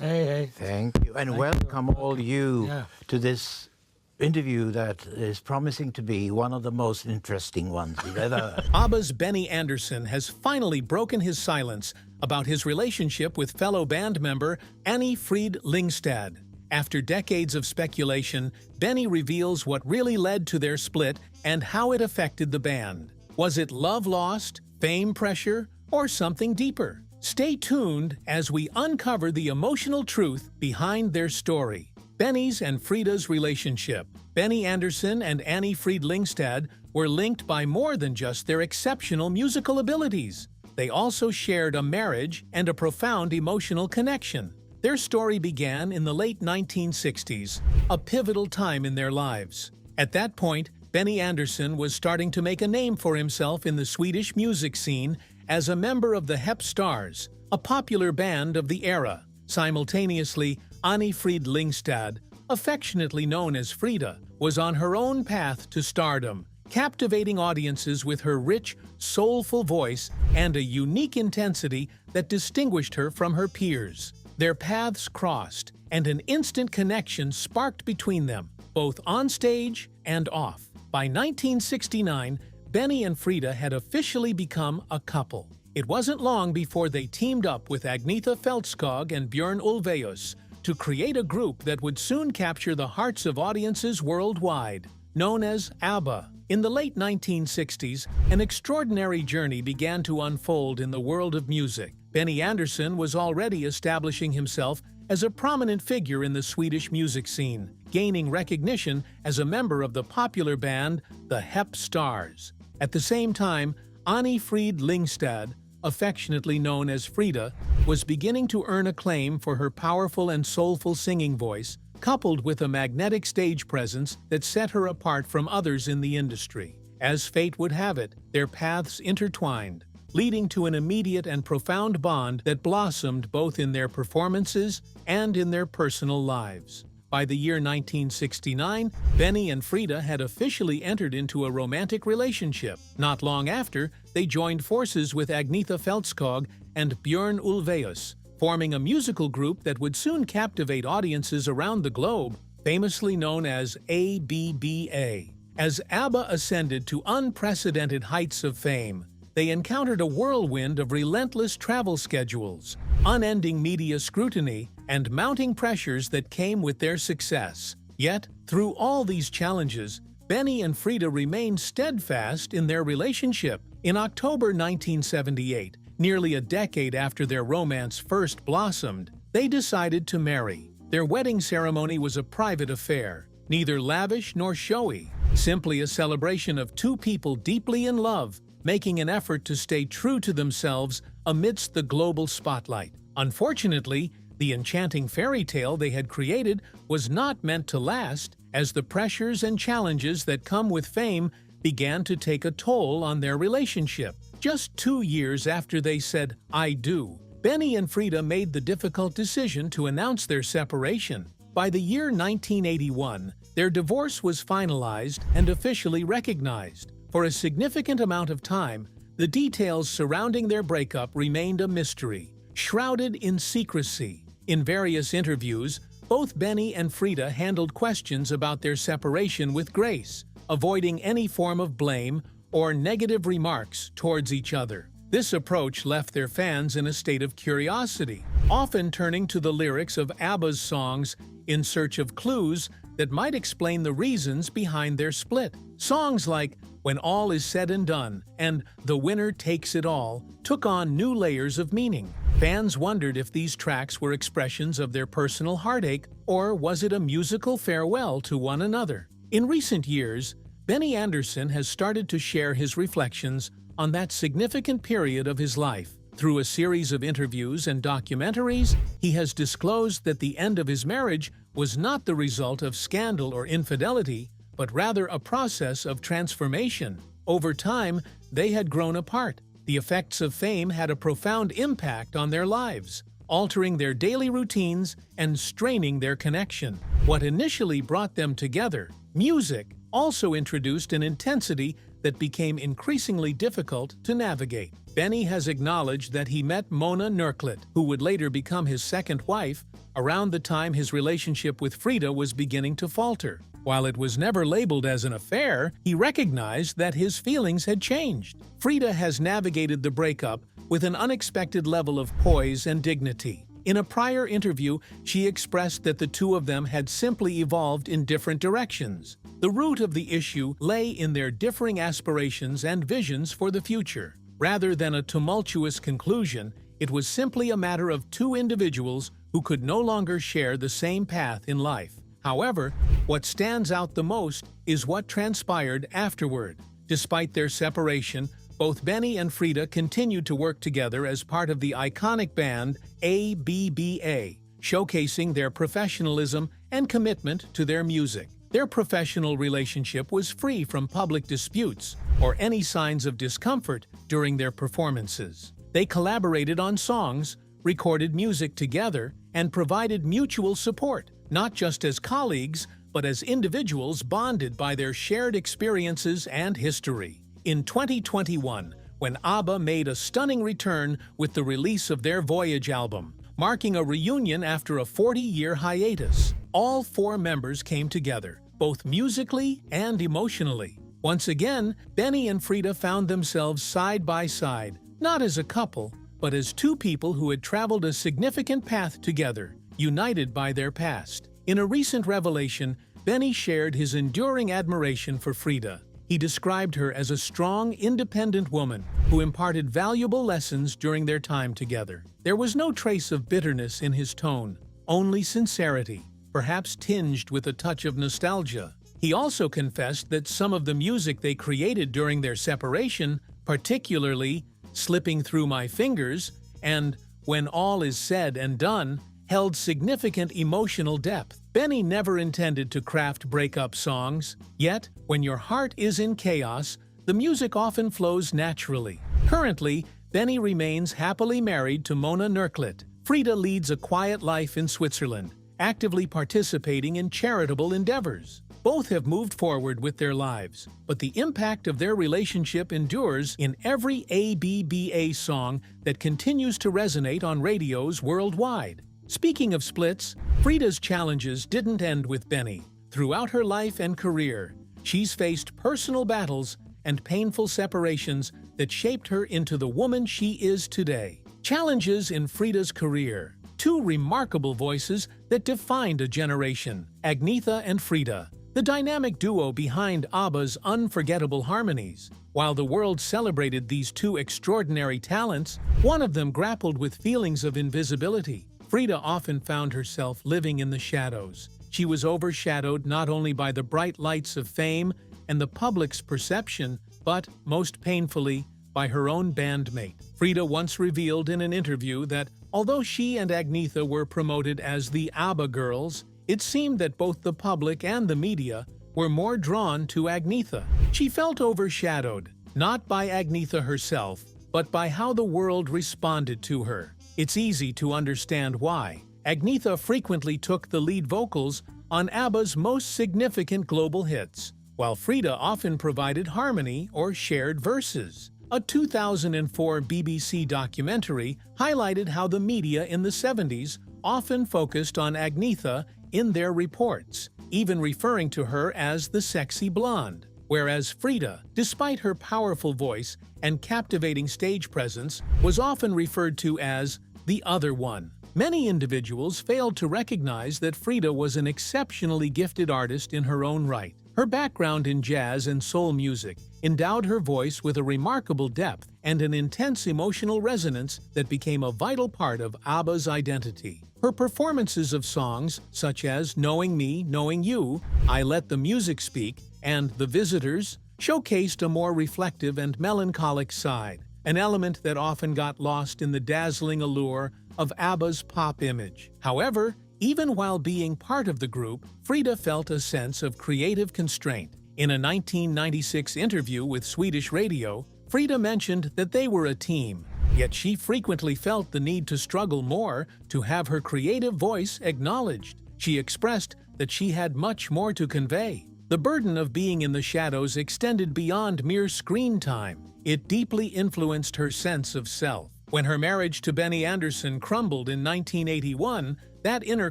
Hey, hey. Thank you, and Thank welcome you. all you Yeah. to this interview that is promising to be one of the most interesting ones we've ever heard. ABBA's Benny Andersson has finally broken his silence about his relationship with fellow band member Anni-Frid Lyngstad. After decades of speculation, Benny reveals what really led to their split and how it affected the band. Was it love lost, fame pressure, or something deeper? Stay tuned as we uncover the emotional truth behind their story. Benny's and Frida's relationship. Benny Andersson and Anni-Frid Lyngstad were linked by more than just their exceptional musical abilities. They also shared a marriage and a profound emotional connection. Their story began in the late 1960s, a pivotal time in their lives. At that point, Benny Andersson was starting to make a name for himself in the Swedish music scene as a member of the Hep Stars, a popular band of the era. Simultaneously, Anni-Frid Lyngstad, affectionately known as Frida, was on her own path to stardom, captivating audiences with her rich, soulful voice and a unique intensity that distinguished her from her peers. Their paths crossed, and an instant connection sparked between them, both on stage and off. By 1969, Benny and Frida had officially become a couple. It wasn't long before they teamed up with Agnetha Fältskog and Björn Ulvaeus to create a group that would soon capture the hearts of audiences worldwide, known as ABBA. In the late 1960s, an extraordinary journey began to unfold in the world of music. Benny Andersson was already establishing himself as a prominent figure in the Swedish music scene, gaining recognition as a member of the popular band the Hep Stars. At the same time, Anni-Frid Lyngstad, affectionately known as Frida, was beginning to earn acclaim for her powerful and soulful singing voice, coupled with a magnetic stage presence that set her apart from others in the industry. As fate would have it, their paths intertwined, leading to an immediate and profound bond that blossomed both in their performances and in their personal lives. By the year 1969, Benny and Frida had officially entered into a romantic relationship. Not long after, they joined forces with Agnetha Fältskog and Björn Ulvaeus, forming a musical group that would soon captivate audiences around the globe, famously known as ABBA. As ABBA ascended to unprecedented heights of fame, they encountered a whirlwind of relentless travel schedules, unending media scrutiny, and mounting pressures that came with their success. Yet, through all these challenges, Benny and Frida remained steadfast in their relationship. In October 1978, nearly a decade after their romance first blossomed, they decided to marry. Their wedding ceremony was a private affair, neither lavish nor showy, simply a celebration of two people deeply in love, making an effort to stay true to themselves amidst the global spotlight. Unfortunately, the enchanting fairy tale they had created was not meant to last, as the pressures and challenges that come with fame began to take a toll on their relationship. Just 2 years after they said, "I do," Benny and Frida made the difficult decision to announce their separation. By the year 1981, their divorce was finalized and officially recognized. For a significant amount of time, the details surrounding their breakup remained a mystery, shrouded in secrecy. In various interviews, both Benny and Frida handled questions about their separation with grace, avoiding any form of blame or negative remarks towards each other. This approach left their fans in a state of curiosity, often turning to the lyrics of ABBA's songs in search of clues that might explain the reasons behind their split. Songs like "When All Is Said and Done" and "The Winner Takes It All" took on new layers of meaning. Fans wondered if these tracks were expressions of their personal heartache, or was it a musical farewell to one another? In recent years, Benny Andersson has started to share his reflections on that significant period of his life. Through a series of interviews and documentaries, he has disclosed that the end of his marriage was not the result of scandal or infidelity, but rather a process of transformation. Over time, they had grown apart. The effects of fame had a profound impact on their lives, altering their daily routines and straining their connection. What initially brought them together, music, also introduced an intensity that became increasingly difficult to navigate. Benny has acknowledged that he met Mona Nurklet, who would later become his second wife, around the time his relationship with Frida was beginning to falter. While it was never labeled as an affair, he recognized that his feelings had changed. Frida has navigated the breakup with an unexpected level of poise and dignity. In a prior interview, she expressed that the two of them had simply evolved in different directions. The root of the issue lay in their differing aspirations and visions for the future. Rather than a tumultuous conclusion, it was simply a matter of two individuals who could no longer share the same path in life. However, what stands out the most is what transpired afterward. Despite their separation, both Benny and Frida continued to work together as part of the iconic band ABBA, showcasing their professionalism and commitment to their music. Their professional relationship was free from public disputes or any signs of discomfort during their performances. They collaborated on songs, recorded music together, and provided mutual support, not just as colleagues, but as individuals bonded by their shared experiences and history. In 2021, when ABBA made a stunning return with the release of their Voyage album, marking a reunion after a 40-year hiatus, all four members came together, both musically and emotionally. Once again, Benny and Frida found themselves side by side, not as a couple, but as two people who had traveled a significant path together, united by their past. In a recent revelation, Benny shared his enduring admiration for Frida. He described her as a strong, independent woman who imparted valuable lessons during their time together. There was no trace of bitterness in his tone, only sincerity, perhaps tinged with a touch of nostalgia. He also confessed that some of the music they created during their separation, particularly Slipping Through My Fingers and When All Is Said and Done, held significant emotional depth. Benny never intended to craft breakup songs, yet, when your heart is in chaos, the music often flows naturally. Currently, Benny remains happily married to Mona Nurklet. Frida leads a quiet life in Switzerland, actively participating in charitable endeavors. Both have moved forward with their lives, but the impact of their relationship endures in every ABBA song that continues to resonate on radios worldwide. Speaking of splits, Frida's challenges didn't end with Benny. Throughout her life and career, she's faced personal battles and painful separations that shaped her into the woman she is today. Challenges in Frida's career. Two remarkable voices that defined a generation, Agnetha and Frida, the dynamic duo behind ABBA's unforgettable harmonies. While the world celebrated these two extraordinary talents, one of them grappled with feelings of invisibility. Frida often found herself living in the shadows. She was overshadowed not only by the bright lights of fame and the public's perception, but, most painfully, by her own bandmate. Frida once revealed in an interview that, although she and Agnetha were promoted as the ABBA girls, it seemed that both the public and the media were more drawn to Agnetha. She felt overshadowed, not by Agnetha herself, but by how the world responded to her. It's easy to understand why. Agnetha frequently took the lead vocals on ABBA's most significant global hits, while Frida often provided harmony or shared verses. A 2004 BBC documentary highlighted how the media in the 70s often focused on Agnetha in their reports, even referring to her as the sexy blonde, whereas Frida, despite her powerful voice and captivating stage presence, was often referred to as the other one. Many individuals failed to recognize that Frida was an exceptionally gifted artist in her own right. Her background in jazz and soul music endowed her voice with a remarkable depth and an intense emotional resonance that became a vital part of ABBA's identity. Her performances of songs such as Knowing Me, Knowing You, I Let the Music Speak, and The Visitors showcased a more reflective and melancholic side, an element that often got lost in the dazzling allure of ABBA's pop image. However, even while being part of the group, Frida felt a sense of creative constraint. In a 1996 interview with Swedish radio, Frida mentioned that they were a team, yet she frequently felt the need to struggle more to have her creative voice acknowledged. She expressed that she had much more to convey. The burden of being in the shadows extended beyond mere screen time. It deeply influenced her sense of self. When her marriage to Benny Andersson crumbled in 1981, that inner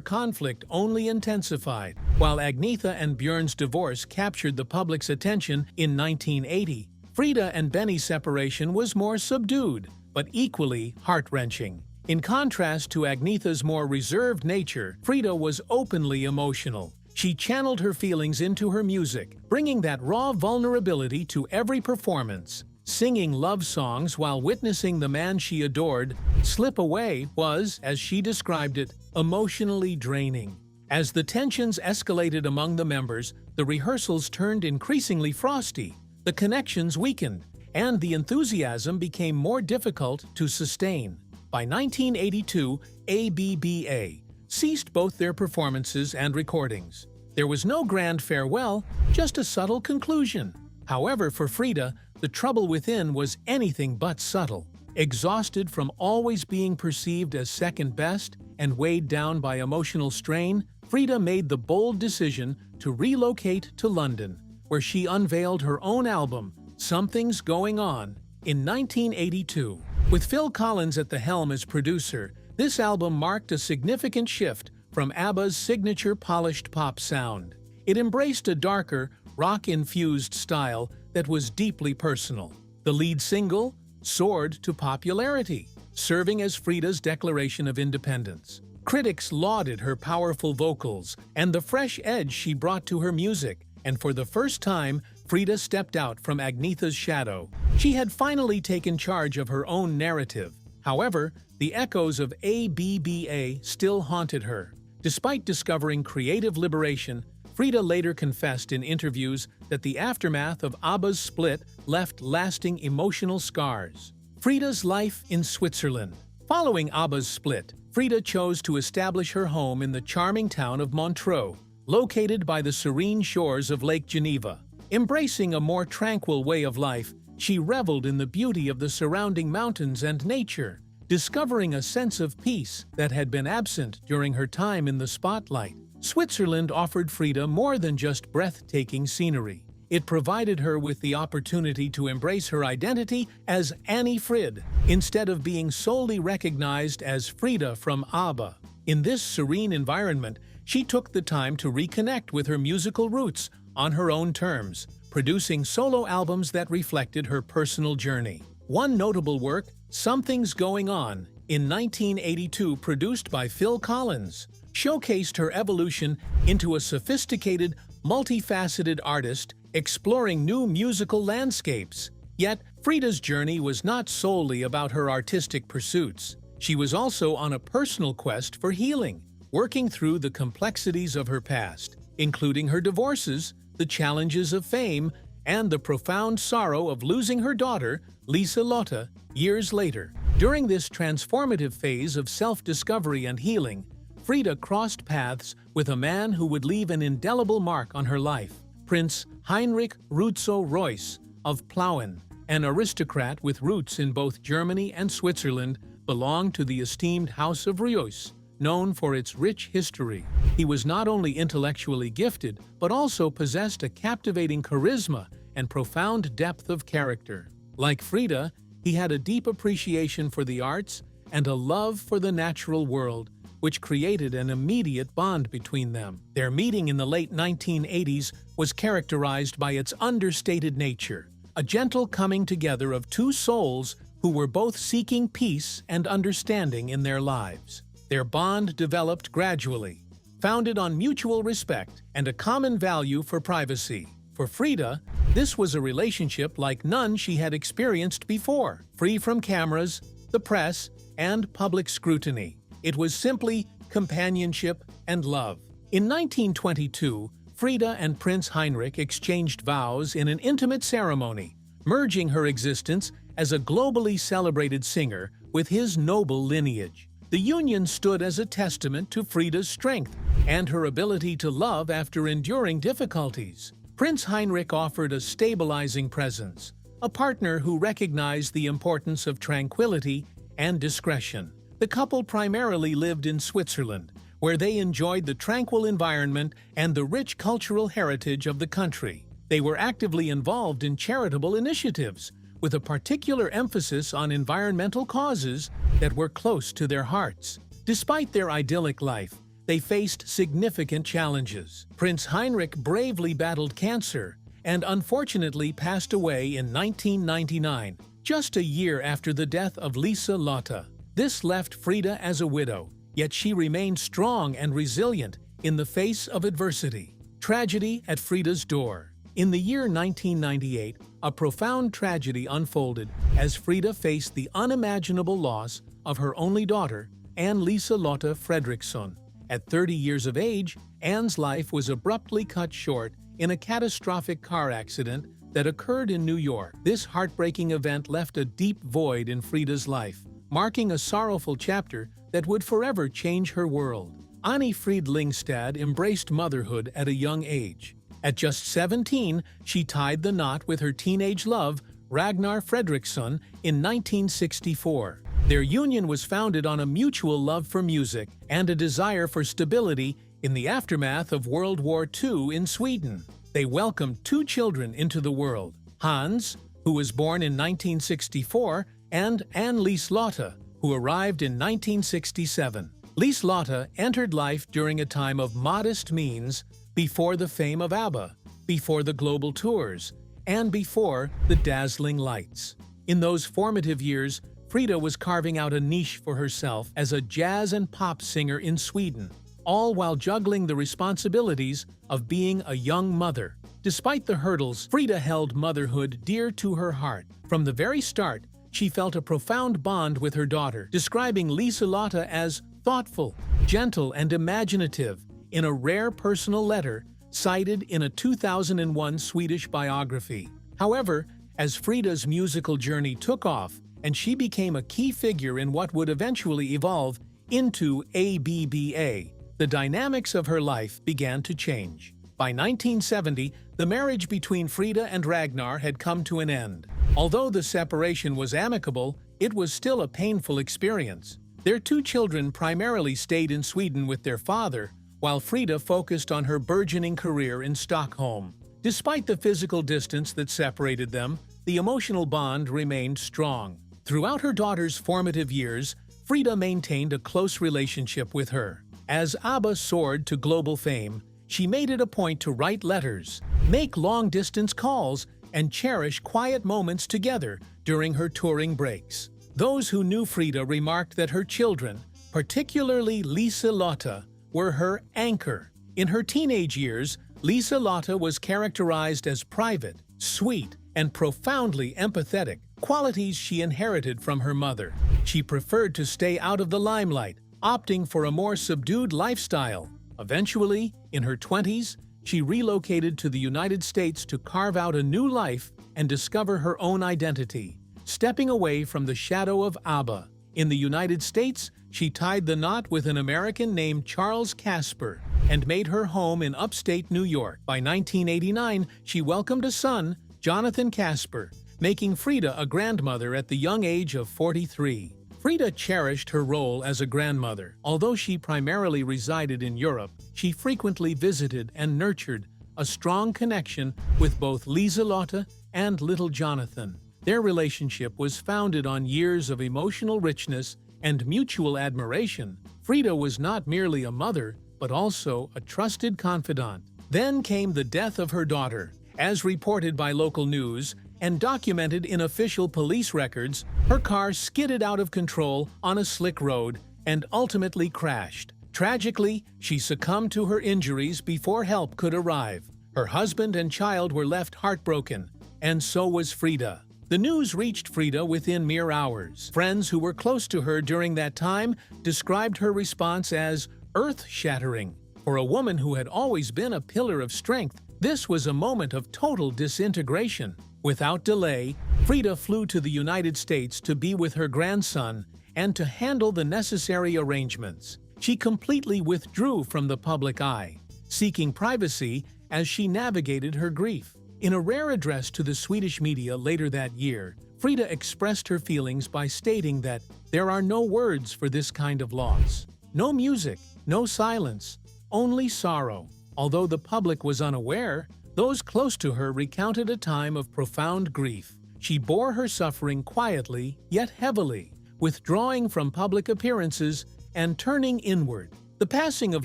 conflict only intensified. While Agnetha and Björn's divorce captured the public's attention in 1980, Frida and Benny's separation was more subdued, but equally heart-wrenching. In contrast to Agnetha's more reserved nature, Frida was openly emotional. She channeled her feelings into her music, bringing that raw vulnerability to every performance. Singing love songs while witnessing the man she adored slip away was, as she described it, emotionally draining. As the tensions escalated among the members, the rehearsals turned increasingly frosty, the connections weakened, and the enthusiasm became more difficult to sustain. By 1982, ABBA ceased both their performances and recordings. There was no grand farewell, just a subtle conclusion. However, for Frida, the trouble within was anything but subtle. Exhausted from always being perceived as second best and weighed down by emotional strain, Frida made the bold decision to relocate to London, where she unveiled her own album, Something's Going On, in 1982. With Phil Collins at the helm as producer, this album marked a significant shift from ABBA's signature polished pop sound. It embraced a darker, rock-infused style that was deeply personal. The lead single soared to popularity, serving as Frida's declaration of independence. Critics lauded her powerful vocals and the fresh edge she brought to her music, and for the first time, Frida stepped out from Agnetha's shadow. She had finally taken charge of her own narrative. However, the echoes of ABBA still haunted her. Despite discovering creative liberation, Frida later confessed in interviews that the aftermath of ABBA's split left lasting emotional scars. Frida's life in Switzerland. Following ABBA's split, Frida chose to establish her home in the charming town of Montreux, located by the serene shores of Lake Geneva. Embracing a more tranquil way of life, she reveled in the beauty of the surrounding mountains and nature, discovering a sense of peace that had been absent during her time in the spotlight. Switzerland offered Frida more than just breathtaking scenery. It provided her with the opportunity to embrace her identity as Anni-Frid, instead of being solely recognized as Frida from ABBA. In this serene environment, she took the time to reconnect with her musical roots on her own terms, producing solo albums that reflected her personal journey. One notable work, Something's Going On, in 1982, produced by Phil Collins, showcased her evolution into a sophisticated, multifaceted artist exploring new musical landscapes. Yet, Frida's journey was not solely about her artistic pursuits. She was also on a personal quest for healing, working through the complexities of her past, including her divorces, the challenges of fame, and the profound sorrow of losing her daughter, Lisa Lotta, years later. During this transformative phase of self-discovery and healing, Frida crossed paths with a man who would leave an indelible mark on her life, Prince Heinrich Reusso-Reuss of Plauen, an aristocrat with roots in both Germany and Switzerland, belonged to the esteemed House of Reuss, known for its rich history. He was not only intellectually gifted, but also possessed a captivating charisma and profound depth of character. Like Frida, he had a deep appreciation for the arts and a love for the natural world, which created an immediate bond between them. Their meeting in the late 1980s was characterized by its understated nature, a gentle coming together of two souls who were both seeking peace and understanding in their lives. Their bond developed gradually, founded on mutual respect and a common value for privacy. For Frida, this was a relationship like none she had experienced before, free from cameras, the press, and public scrutiny. It was simply companionship and love. In 1922, Frida and Prince Heinrich exchanged vows in an intimate ceremony, merging her existence as a globally celebrated singer with his noble lineage. The union stood as a testament to Frida's strength and her ability to love after enduring difficulties. Prince Heinrich offered a stabilizing presence, a partner who recognized the importance of tranquility and discretion. The couple primarily lived in Switzerland, where they enjoyed the tranquil environment and the rich cultural heritage of the country. They were actively involved in charitable initiatives, with a particular emphasis on environmental causes that were close to their hearts. Despite their idyllic life, they faced significant challenges. Prince Heinrich bravely battled cancer and unfortunately passed away in 1999, just a year after the death of Lisa Lotta. This left Frida as a widow, yet she remained strong and resilient in the face of adversity. Tragedy at Frida's door. In the year 1998, a profound tragedy unfolded as Frida faced the unimaginable loss of her only daughter, Ann-Lisa Lotta Fredriksson. At 30 years of age, Anne's life was abruptly cut short in a catastrophic car accident that occurred in New York. This heartbreaking event left a deep void in Frida's life, marking a sorrowful chapter that would forever change her world. Anni-Frid Lyngstad embraced motherhood at a young age. At just 17, she tied the knot with her teenage love, Ragnar Fredriksson, in 1964. Their union was founded on a mutual love for music and a desire for stability in the aftermath of World War II in Sweden. They welcomed 2 children into the world, Hans, who was born in 1964, and Ann-Lisa Lotta, who arrived in 1967. Lisa Lotta entered life during a time of modest means, before the fame of ABBA, before the global tours, and before the dazzling lights. In those formative years, Frida was carving out a niche for herself as a jazz and pop singer in Sweden, all while juggling the responsibilities of being a young mother. Despite the hurdles, Frida held motherhood dear to her heart. From the very start, she felt a profound bond with her daughter, describing Lisa Lotta as thoughtful, gentle, and imaginative in a rare personal letter cited in a 2001 Swedish biography. However, as Frida's musical journey took off and she became a key figure in what would eventually evolve into ABBA, the dynamics of her life began to change. By 1970, the marriage between Frida and Ragnar had come to an end. Although the separation was amicable, it was still a painful experience. Their 2 children primarily stayed in Sweden with their father, while Frida focused on her burgeoning career in Stockholm. Despite the physical distance that separated them, the emotional bond remained strong. Throughout her daughter's formative years, Frida maintained a close relationship with her. As ABBA soared to global fame, she made it a point to write letters, make long-distance calls, and cherish quiet moments together during her touring breaks. Those who knew Frida remarked that her children, particularly Lisa Lotta, were her anchor. In her teenage years, Lisa Lotta was characterized as private, sweet, and profoundly empathetic, qualities she inherited from her mother. She preferred to stay out of the limelight, opting for a more subdued lifestyle. Eventually, in her 20s, she relocated to the United States to carve out a new life and discover her own identity, stepping away from the shadow of ABBA. In the United States, she tied the knot with an American named Charles Casper and made her home in upstate New York. By 1989, she welcomed a son, Jonathan Casper, making Frida a grandmother at the young age of 43. Frida cherished her role as a grandmother. Although she primarily resided in Europe, she frequently visited and nurtured a strong connection with both Lisa Lotta and little Jonathan. Their relationship was founded on years of emotional richness and mutual admiration. Frida was not merely a mother, but also a trusted confidant. Then came the death of her daughter. As reported by local news and documented in official police records, her car skidded out of control on a slick road and ultimately crashed. Tragically, she succumbed to her injuries before help could arrive. Her husband and child were left heartbroken, and so was Frida. The news reached Frida within mere hours. Friends who were close to her during that time described her response as earth-shattering. For a woman who had always been a pillar of strength, this was a moment of total disintegration. Without delay, Frida flew to the United States to be with her grandson and to handle the necessary arrangements. She completely withdrew from the public eye, seeking privacy as she navigated her grief. In a rare address to the Swedish media later that year, Frida expressed her feelings by stating that there are no words for this kind of loss. No music, no silence, only sorrow. Although the public was unaware, those close to her recounted a time of profound grief. She bore her suffering quietly yet heavily, withdrawing from public appearances and turning inward. The passing of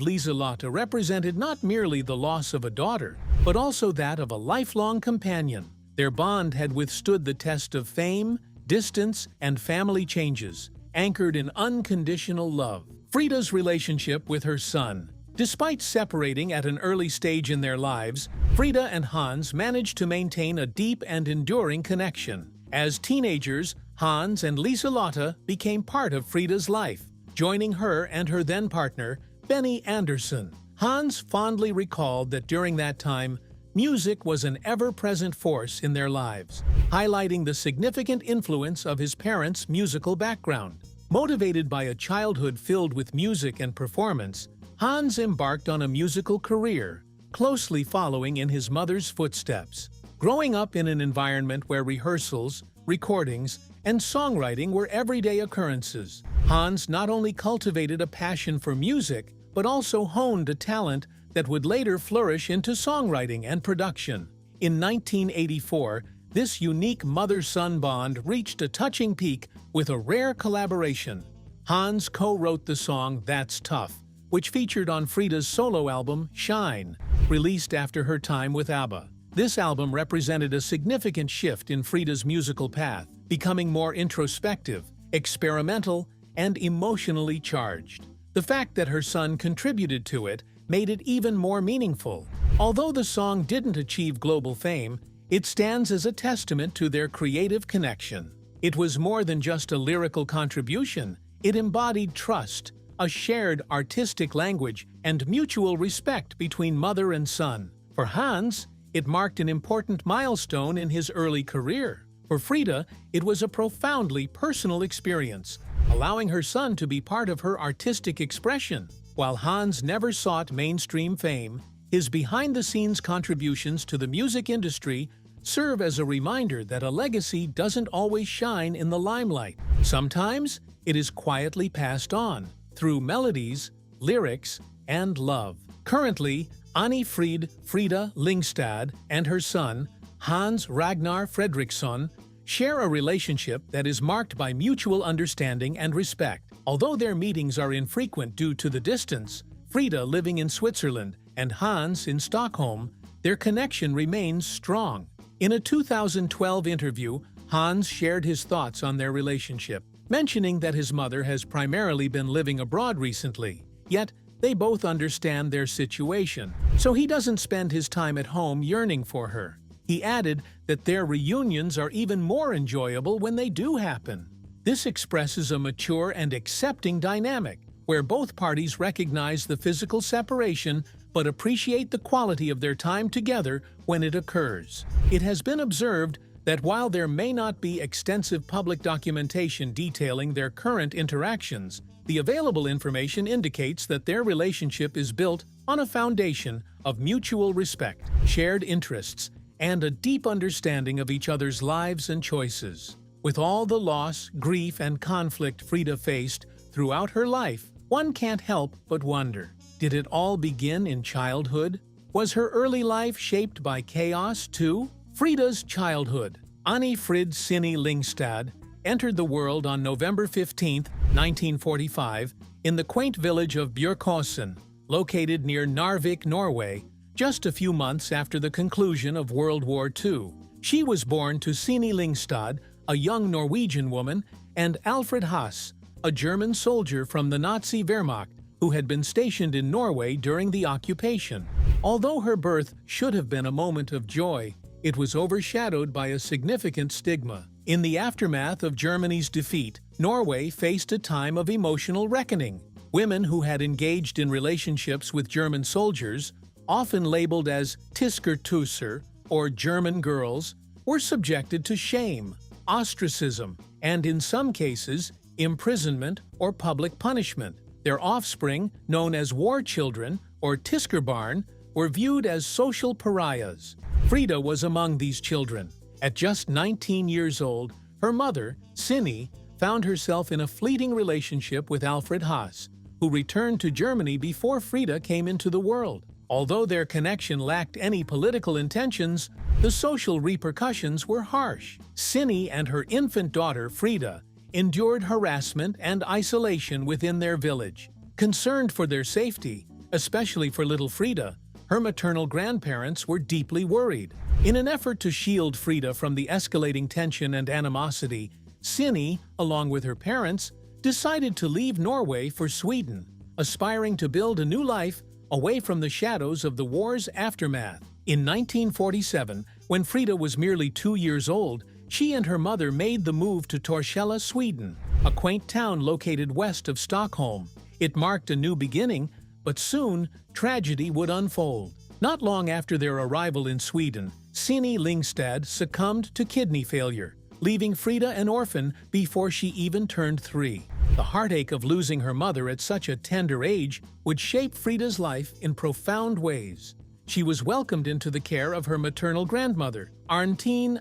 Liselotte represented not merely the loss of a daughter, but also that of a lifelong companion. Their bond had withstood the test of fame, distance, and family changes, anchored in unconditional love. Frida's relationship with her son. Despite separating at an early stage in their lives, Frida and Hans managed to maintain a deep and enduring connection. As teenagers, Hans and Liselotte became part of Frida's life, joining her and her then-partner, Benny Andersson. Hans fondly recalled that during that time, music was an ever-present force in their lives, highlighting the significant influence of his parents' musical background. Motivated by a childhood filled with music and performance, Hans embarked on a musical career, closely following in his mother's footsteps. Growing up in an environment where rehearsals, recordings, and songwriting were everyday occurrences, Hans not only cultivated a passion for music, but also honed a talent that would later flourish into songwriting and production. In 1984, this unique mother-son bond reached a touching peak with a rare collaboration. Hans co-wrote the song That's Tough, which featured on Frida's solo album Shine, released after her time with ABBA. This album represented a significant shift in Frida's musical path, becoming more introspective, experimental, and emotionally charged. The fact that her son contributed to it made it even more meaningful. Although the song didn't achieve global fame, it stands as a testament to their creative connection. It was more than just a lyrical contribution. It embodied trust, a shared artistic language, and mutual respect between mother and son. For Hans, it marked an important milestone in his early career. For Frida, it was a profoundly personal experience, allowing her son to be part of her artistic expression. While Hans never sought mainstream fame, his behind-the-scenes contributions to the music industry serve as a reminder that a legacy doesn't always shine in the limelight. Sometimes, it is quietly passed on through melodies, lyrics, and love. Currently, Anni-Frid Frida Lyngstad and her son, Hans Ragnar Fredriksson, share a relationship that is marked by mutual understanding and respect. Although their meetings are infrequent due to the distance, Frida living in Switzerland and Hans in Stockholm, their connection remains strong. In a 2012 interview, Hans shared his thoughts on their relationship, mentioning that his mother has primarily been living abroad recently. Yet, they both understand their situation, so he doesn't spend his time at home yearning for her. He added that their reunions are even more enjoyable when they do happen. This expresses a mature and accepting dynamic, where both parties recognize the physical separation but appreciate the quality of their time together when it occurs. It has been observed that while there may not be extensive public documentation detailing their current interactions, the available information indicates that their relationship is built on a foundation of mutual respect, shared interests, and a deep understanding of each other's lives and choices. With all the loss, grief, and conflict Frida faced throughout her life, one can't help but wonder, did it all begin in childhood? Was her early life shaped by chaos too? Frida's childhood. Anni-Frid Lyngstad entered the world on November 15, 1945, in the quaint village of Bjørkåsen, located near Narvik, Norway, just a few months after the conclusion of World War II. She was born to Sini Lyngstad, a young Norwegian woman, and Alfred Haas, a German soldier from the Nazi Wehrmacht who had been stationed in Norway during the occupation. Although her birth should have been a moment of joy, it was overshadowed by a significant stigma. In the aftermath of Germany's defeat, Norway faced a time of emotional reckoning. Women who had engaged in relationships with German soldiers, often labeled as Tyskertusser or German girls, were subjected to shame, ostracism, and in some cases, imprisonment or public punishment. Their offspring, known as war children or Tyskerbarn, were viewed as social pariahs. Frida was among these children. At just 19 years old, her mother, Sini, found herself in a fleeting relationship with Alfred Haas, who returned to Germany before Frida came into the world. Although their connection lacked any political intentions, the social repercussions were harsh. Cindy and her infant daughter, Frida, endured harassment and isolation within their village. Concerned for their safety, especially for little Frida, her maternal grandparents were deeply worried. In an effort to shield Frida from the escalating tension and animosity, Cindy, along with her parents, decided to leave Norway for Sweden, aspiring to build a new life away from the shadows of the war's aftermath. In 1947, when Frida was merely 2 years old, she and her mother made the move to Torshälla, Sweden, a quaint town located west of Stockholm. It marked a new beginning, but soon tragedy would unfold. Not long after their arrival in Sweden, Anni-Frid Lyngstad succumbed to kidney failure, leaving Frida an orphan before she even turned 3. The heartache of losing her mother at such a tender age would shape Frida's life in profound ways. She was welcomed into the care of her maternal grandmother, Anni-Frid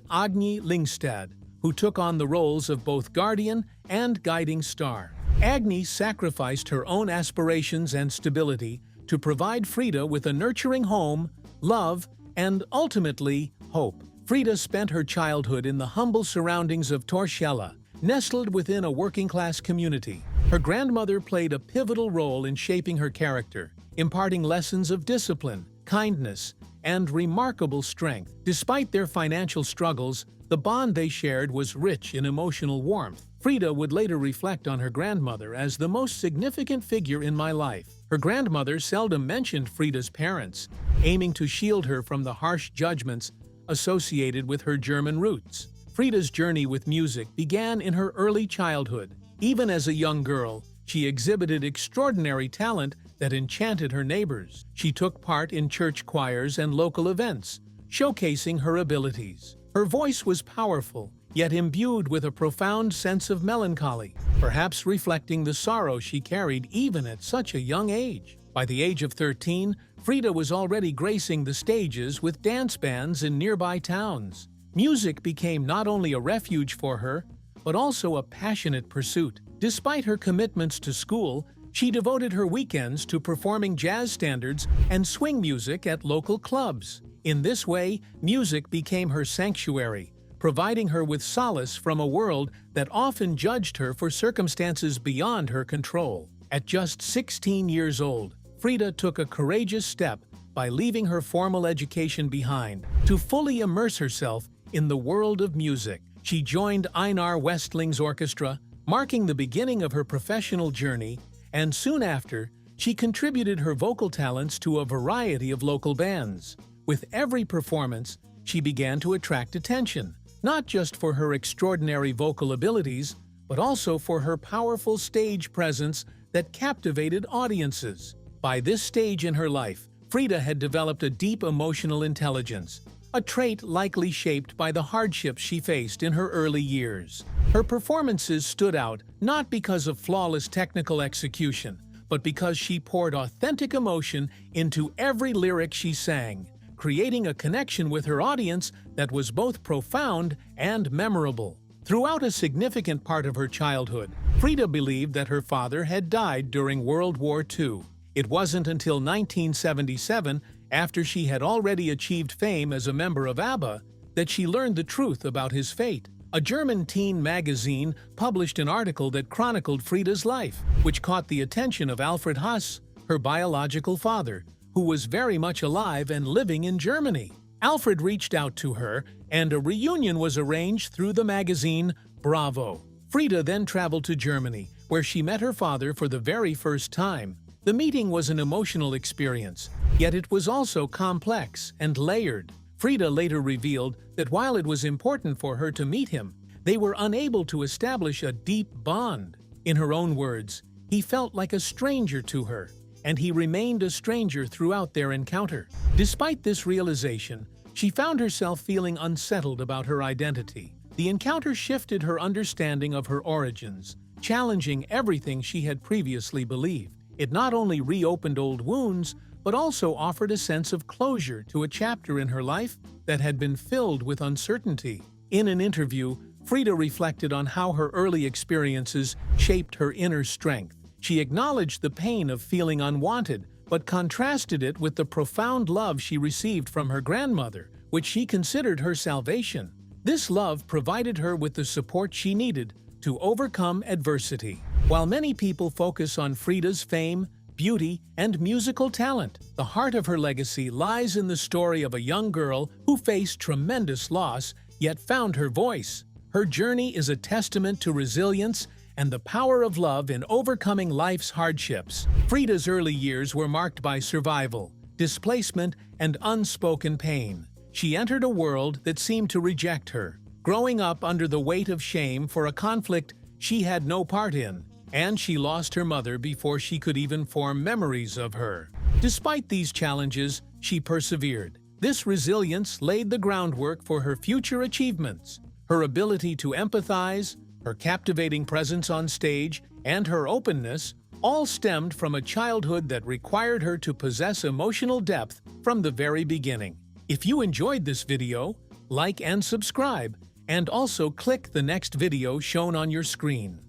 Lyngstad, who took on the roles of both guardian and guiding star. Agni sacrificed her own aspirations and stability to provide Frida with a nurturing home, love, and ultimately, hope. Frida spent her childhood in the humble surroundings of Torshälla, nestled within a working-class community. Her grandmother played a pivotal role in shaping her character, imparting lessons of discipline, kindness, and remarkable strength. Despite their financial struggles, the bond they shared was rich in emotional warmth. Frida would later reflect on her grandmother as the most significant figure in my life. Her grandmother seldom mentioned Frida's parents, aiming to shield her from the harsh judgments associated with her German roots. Frida's journey with music began in her early childhood. Even as a young girl, she exhibited extraordinary talent that enchanted her neighbors. She took part in church choirs and local events, showcasing her abilities. Her voice was powerful, yet imbued with a profound sense of melancholy, perhaps reflecting the sorrow she carried even at such a young age. By the age of 13, Frida was already gracing the stages with dance bands in nearby towns. Music became not only a refuge for her, but also a passionate pursuit. Despite her commitments to school, she devoted her weekends to performing jazz standards and swing music at local clubs. In this way, music became her sanctuary, providing her with solace from a world that often judged her for circumstances beyond her control. At just 16 years old, Frida took a courageous step by leaving her formal education behind to fully immerse herself in the world of music. She joined Einar Westling's orchestra, marking the beginning of her professional journey, and soon after, she contributed her vocal talents to a variety of local bands. With every performance, she began to attract attention, not just for her extraordinary vocal abilities, but also for her powerful stage presence that captivated audiences. By this stage in her life, Frida had developed a deep emotional intelligence, a trait likely shaped by the hardships she faced in her early years. Her performances stood out not because of flawless technical execution, but because she poured authentic emotion into every lyric she sang, creating a connection with her audience that was both profound and memorable. Throughout a significant part of her childhood, Frida believed that her father had died during World War II. It wasn't until 1977, after she had already achieved fame as a member of ABBA, that she learned the truth about his fate. A German teen magazine published an article that chronicled Frida's life, which caught the attention of Alfred Huss, her biological father, who was very much alive and living in Germany. Alfred reached out to her, and a reunion was arranged through the magazine Bravo. Frida then traveled to Germany, where she met her father for the very first time. The meeting was an emotional experience, yet it was also complex and layered. Frida later revealed that while it was important for her to meet him, they were unable to establish a deep bond. In her own words, he felt like a stranger to her, and he remained a stranger throughout their encounter. Despite this realization, she found herself feeling unsettled about her identity. The encounter shifted her understanding of her origins, challenging everything she had previously believed. It not only reopened old wounds, but also offered a sense of closure to a chapter in her life that had been filled with uncertainty. In an interview, Frida reflected on how her early experiences shaped her inner strength. She acknowledged the pain of feeling unwanted, but contrasted it with the profound love she received from her grandmother, which she considered her salvation. This love provided her with the support she needed to overcome adversity. While many people focus on Frida's fame, beauty, and musical talent, the heart of her legacy lies in the story of a young girl who faced tremendous loss yet found her voice. Her journey is a testament to resilience and the power of love in overcoming life's hardships. Frida's early years were marked by survival, displacement, and unspoken pain. She entered a world that seemed to reject her, growing up under the weight of shame for a conflict she had no part in, and she lost her mother before she could even form memories of her. Despite these challenges, she persevered. This resilience laid the groundwork for her future achievements. Her ability to empathize, her captivating presence on stage, and her openness all stemmed from a childhood that required her to possess emotional depth from the very beginning. If you enjoyed this video, like and subscribe, and also click the next video shown on your screen.